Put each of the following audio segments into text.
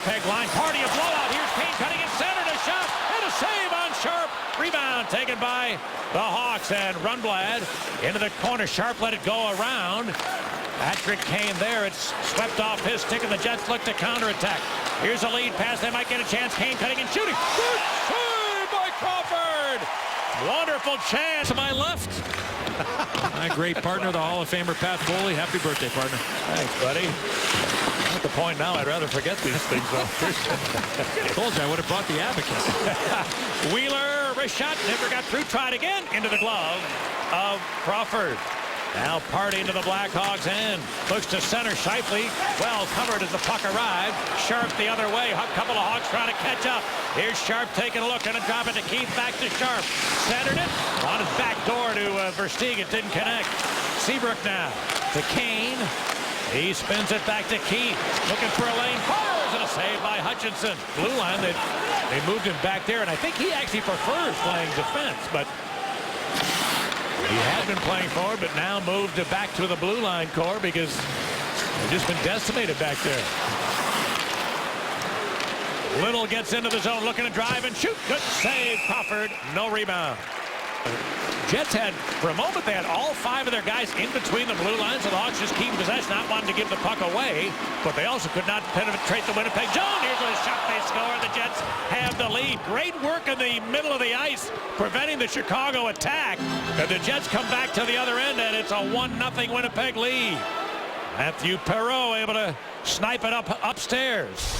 Peg line, party, a blowout. Here's Kane cutting in center to shot, and a save on Sharp. Rebound taken by the Hawks, and Rundblad into the corner. Sharp let it go around. Patrick Kane there. It's swept off his stick, and the Jets look to counterattack. Here's a lead pass. They might get a chance. Kane cutting and shooting. Good save by Crawford. Wonderful chance to my left. My great partner, the Hall of Famer Pat Foley. Happy birthday, partner. Thanks, buddy. I'm at the point now I'd rather forget these things. I told you I would have brought the abacus. Wheeler, wrist shot, never got through. Tried again into the glove of Crawford. Now Party into the Blackhawks end. Looks to center. Shifley well covered as the puck arrived. Sharp the other way. A couple of Hawks trying to catch up. Here's Sharp taking a look and a drop it to Keith. Back to Sharp. Centered it. On his back door to Versteeg. It didn't connect. Seabrook now to Kane. He spins it back to Keith. Looking for a lane. Fires and a save by Hutchinson. Blue line. They moved him back there, and I think he actually prefers playing defense, but he had been playing forward, but now moved back to the blue line core because they've just been decimated back there. Little gets into the zone, looking to drive and shoot. Good save, Crawford. No rebound. Jets had, for a moment, they had all five of their guys in between the blue lines, so the Hawks just keep possession, not wanting to give the puck away, but they also could not penetrate the Winnipeg zone. Here's a shot, they score. The Jets have the lead. Great work in the middle of the ice, preventing the Chicago attack. And the Jets come back to the other end, and it's a 1-0 Winnipeg lead. Matthew Perreault able to snipe it up upstairs.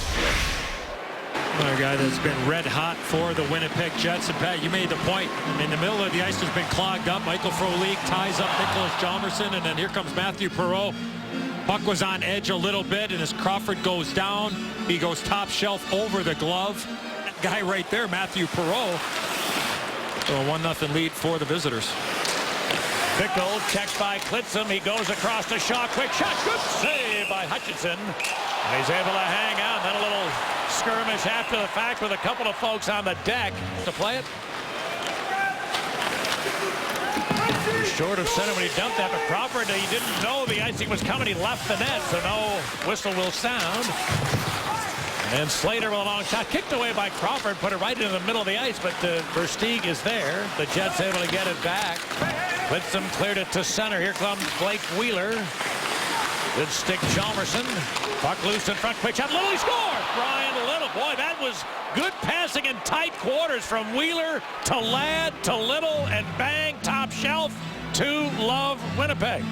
Another guy that's been red hot for the Winnipeg Jets. And Pat, you made the point. In the middle of the ice has been clogged up. Michael Frolik ties up Nicholas Hjalmarsson, and then here comes Matthew Perreault. Puck was on edge a little bit, and as Crawford goes down, he goes top shelf over the glove. That guy right there, Matthew Perreault. So a 1-0 lead for the visitors. Bickle checked by Klitzum. He goes across to Shaw. Quick shot. Good save by Hutchinson. And he's able to hang out. Then a little skirmish after the fact with a couple of folks on the deck to play it. Short of center when he dumped that, but Crawford, he didn't know the icing was coming. He left the net, so no whistle will sound. And Slater with a long shot, kicked away by Crawford, put it right into the middle of the ice, but Versteeg is there. The Jets able to get it back. Klitzum cleared it to center. Here comes Blake Wheeler. Good stick, Hjalmarsson. Puck loose in front, quick shot. Little, he scores! Brian Little. Boy, that was good passing in tight quarters from Wheeler to Ladd to Little, and bang, top shelf to Love, Winnipeg.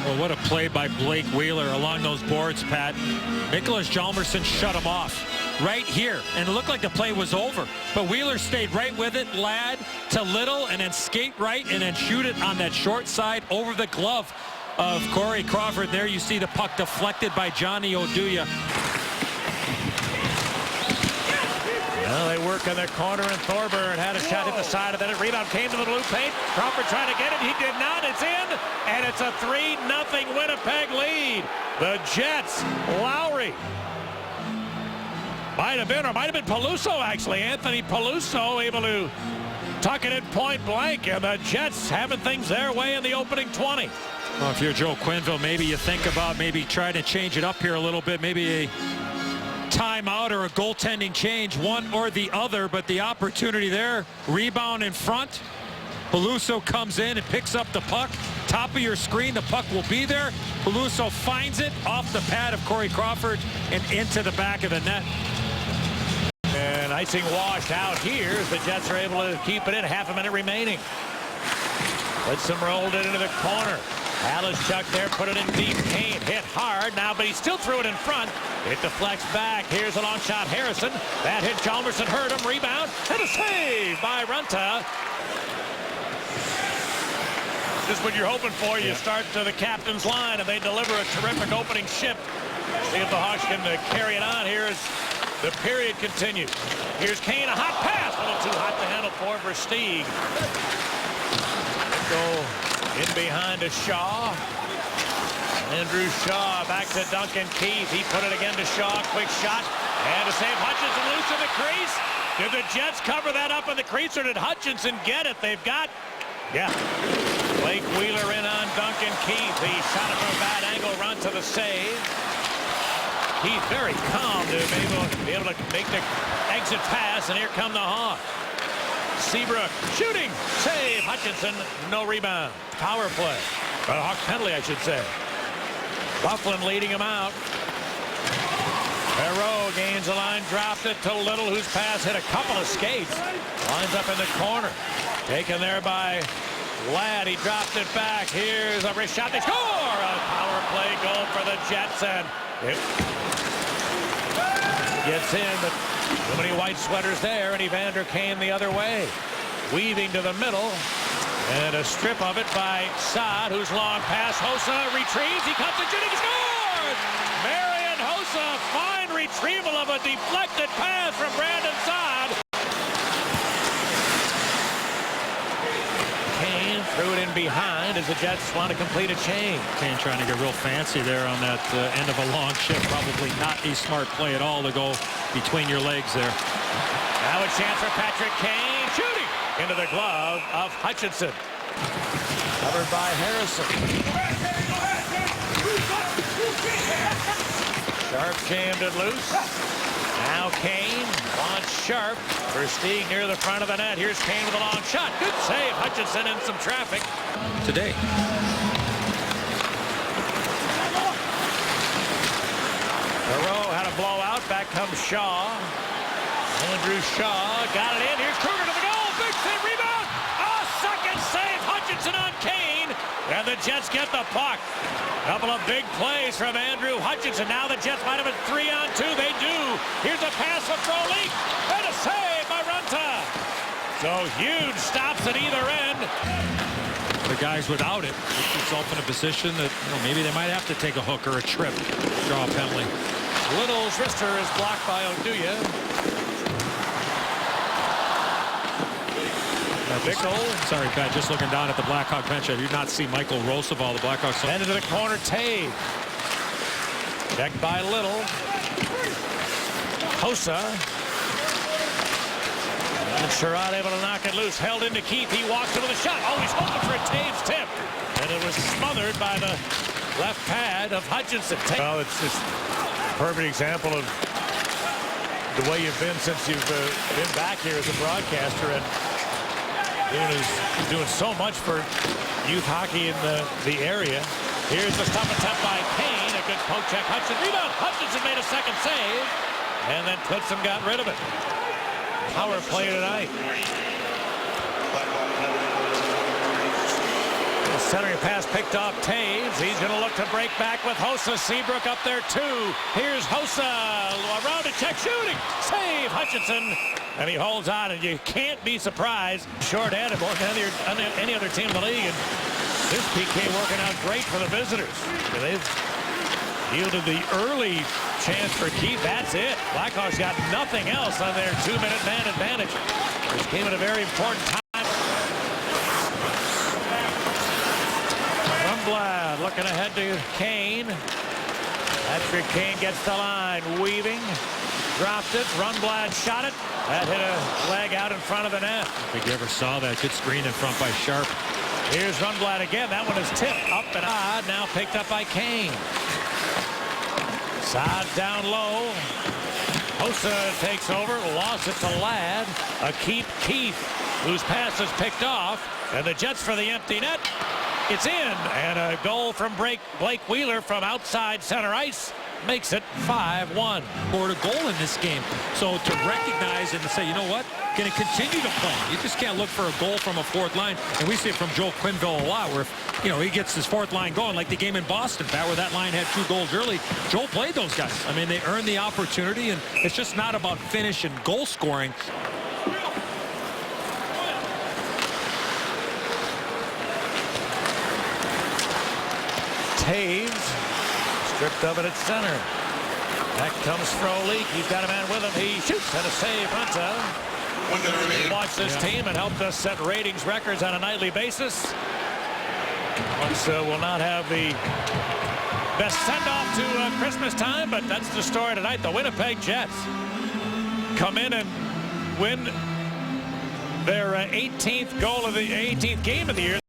Well, what a play by Blake Wheeler along those boards, Pat. Nicholas Hjalmarsson shut him off right here, and it looked like the play was over. But Wheeler stayed right with it, Ladd to Little, and then skate right and then shoot it on that short side over the glove of Corey Crawford. There you see the puck deflected by Johnny Oduya. Well, they work in the corner, and Thorburn had a shot at the side of that. Rebound came to the blue paint. Crawford trying to get it. He did not. It's in, and it's a 3-0 Winnipeg lead. The Jets, Lowry. Might have been, or might have been Peluso, actually. Anthony Peluso able to tuck it in point blank, and the Jets having things their way in the opening 20. Well, if you're Joe Quenneville, maybe you think about maybe trying to change it up here a little bit, maybe a timeout or a goaltending change, one or the other, but the opportunity there, rebound in front. Peluso comes in and picks up the puck. Top of your screen, the puck will be there. Peluso finds it off the pad of Corey Crawford and into the back of the net. And icing washed out here as the Jets are able to keep it in. Half a minute remaining. Klitzum rolled it into the corner. Halishchuk there, put it in deep. Kane hit hard now, but he still threw it in front. It deflects back. Here's a long shot. Harrison. That hit Hjalmarsson, hurt him. Rebound. And a save by Runta. Just what you're hoping for. You start to the captain's line, and they deliver a terrific opening shift. See if the Hawks can carry it on here as the period continues. Here's Kane, a hot pass. A little too hot to handle for Versteeg. Go in behind to Shaw. Andrew Shaw back to Duncan Keith. He put it again to Shaw. Quick shot. And a save. Hutchinson loose in the crease. Did the Jets cover that up in the crease, or did Hutchinson get it? They've got, Blake Wheeler in on Duncan Keith. He shot it from a bad angle, run to the save. Keith very calm to be able to make the exit pass, and here come the Hawks. Seabrook shooting, save. Hutchinson, no rebound. Power play. Or Hawk penalty, I should say. Bufflin leading him out. Perreault gains the line, dropped it to Little, whose pass hit a couple of skates. Lines up in the corner. Taken there by Ladd. He dropped it back. Here's a wrist shot. They score! A power play goal for the Jets, and it gets in, but too many white sweaters there, and Evander Kane the other way. Weaving to the middle, and a strip of it by Saad, whose long pass. Hossa retrieves. He cuts it, shooting, he scores! Marian Hossa, fine retrieval of a deflected pass from Brandon Saad. Kane threw it in behind as the Jets want to complete a chain. Kane trying to get real fancy there on that end of a long shift. Probably not a smart play at all to go between your legs there. Now a chance for Patrick Kane, shooting into the glove of Hutchinson. Covered by Harrison. Sharp jammed it loose. Now Kane wants Sharp. Versteeg near the front of the net. Here's Kane with a long shot. Good save. Hutchinson in some traffic. Today. Perreault had a blowout. Back comes Shaw. Andrew Shaw got it in. Here's Kruger to the goal. Big save, rebound. Second save. Hutchinson on Kane. And the Jets get the puck. Couple of big plays from Andrew Hutchinson. Now the Jets might have a 3-on-2. They do. Here's a pass from Frolik. And a save by Runta. So huge stops at either end. The guys without it put themselves in a position that maybe they might have to take a hook or a trip, draw a penalty. Little's wrister is blocked by Oduya. Sorry, Pat, just looking down at the Blackhawk bench, I do not see Michael Roosevelt, the Blackhawks. And into the corner, Toews. Checked by Little. Hossa. And Sherrod able to knock it loose. Held into Keith. He walks into the shot. Oh, he's hoping for a Toews tip. And it was smothered by the left pad of Hutchinson. Well, it's just a perfect example of the way you've been since you've been back here as a broadcaster. And is doing so much for youth hockey in the area. Here's the stop attempt by Kane. A good poke check. Hutchinson. Rebound. Hutchinson made a second save. And then Clitson got rid of it. Power play tonight. The centering pass picked off Toews. He's going to look to break back with Hossa. Seabrook up there too. Here's Hossa. Around to check, shooting. Save. Hutchinson. And he holds on, and you can't be surprised. Short-handed more than any other team in the league. And this PK working out great for the visitors. They've yielded the early chance for Keith. That's it. Blackhawks got nothing else on their 2-minute man advantage. This came at a very important time. Rundblad looking ahead to Kane. Patrick Kane gets the line. Weaving. Dropped it. Rundblad shot it. That hit a leg out in front of the net. I think you ever saw that. Good screen in front by Sharp. Here's Rundblad again. That one is tipped up and odd. Now picked up by Kane. Saad down low. Hossa takes over. Lost it to Ladd. Keith, whose pass is picked off. And the Jets for the empty net. It's in. And a goal from Blake Wheeler from outside center ice. Makes it 5-1. Scored a goal in this game. So to recognize and to say, you know what, going to continue to play. You just can't look for a goal from a fourth line. And we see it from Joel Quenneville a lot, where if, he gets his fourth line going, like the game in Boston, Pat, where that line had 2 goals early. Joel played those guys. I mean, they earned the opportunity, and it's just not about finish and goal scoring. Toews. Stripped of it at center. Back comes Frolik. He's got a man with him. He shoots and a save. Runta. Watch this team and helped us set ratings records on a nightly basis. Once will not have the best send-off to Christmas time, but that's the story tonight. The Winnipeg Jets come in and win their 18th game of the year.